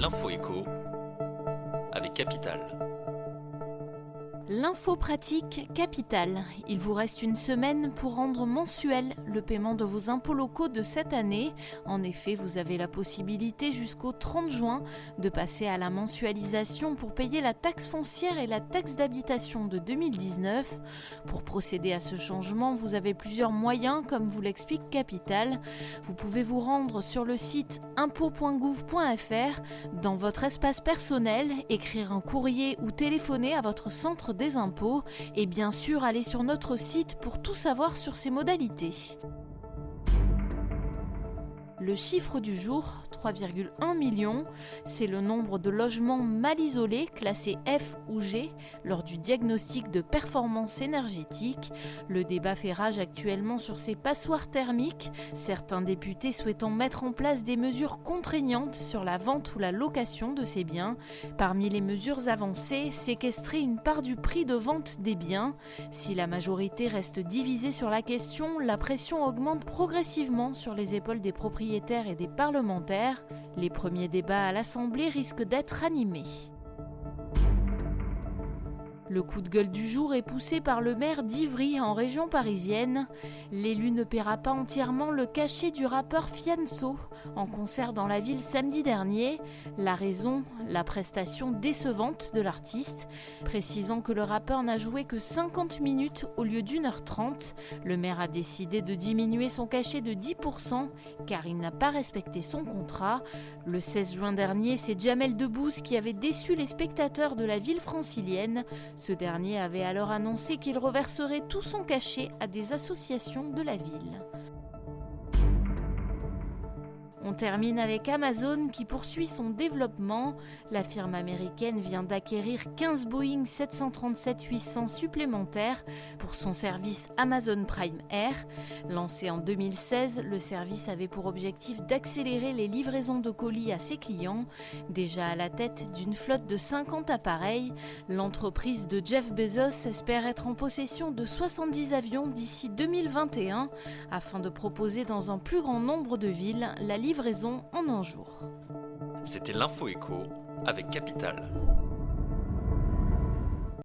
L'info éco avec Capital. L'info pratique Capital. Il vous reste une semaine pour rendre mensuel le paiement de vos impôts locaux de cette année. En effet, vous avez la possibilité jusqu'au 30 juin de passer à la mensualisation pour payer la taxe foncière et la taxe d'habitation de 2019. Pour procéder à ce changement, vous avez plusieurs moyens, comme vous l'explique Capital. Vous pouvez vous rendre sur le site impôts.gouv.fr, dans votre espace personnel, écrire un courrier ou téléphoner à votre centre des impôts et bien sûr aller sur notre site pour tout savoir sur ces modalités. Le chiffre du jour, 3,1 millions, c'est le nombre de logements mal isolés classés F ou G lors du diagnostic de performance énergétique. Le débat fait rage actuellement sur ces passoires thermiques, certains députés souhaitant mettre en place des mesures contraignantes sur la vente ou la location de ces biens. Parmi les mesures avancées, séquestrer une part du prix de vente des biens. Si la majorité reste divisée sur la question, la pression augmente progressivement sur les épaules des propriétaires et des parlementaires. Les premiers débats à l'Assemblée risquent d'être animés. Le coup de gueule du jour est poussé par le maire d'Ivry en région parisienne. L'élu ne paiera pas entièrement le cachet du rappeur Fianso en concert dans la ville samedi dernier. La raison, la prestation décevante de l'artiste. Précisant que le rappeur n'a joué que 50 minutes au lieu d'1h30, le maire a décidé de diminuer son cachet de 10% car il n'a pas respecté son contrat. Le 16 juin dernier, c'est Jamel Debbouze qui avait déçu les spectateurs de la ville francilienne. Ce dernier avait alors annoncé qu'il reverserait tout son cachet à des associations de la ville. On termine avec Amazon qui poursuit son développement. La firme américaine vient d'acquérir 15 Boeing 737-800 supplémentaires pour son service Amazon Prime Air. Lancé en 2016, le service avait pour objectif d'accélérer les livraisons de colis à ses clients. Déjà à la tête d'une flotte de 50 appareils, l'entreprise de Jeff Bezos espère être en possession de 70 avions d'ici 2021 afin de proposer dans un plus grand nombre de villes la livraison en un jour. C'était l'info éco avec Capital.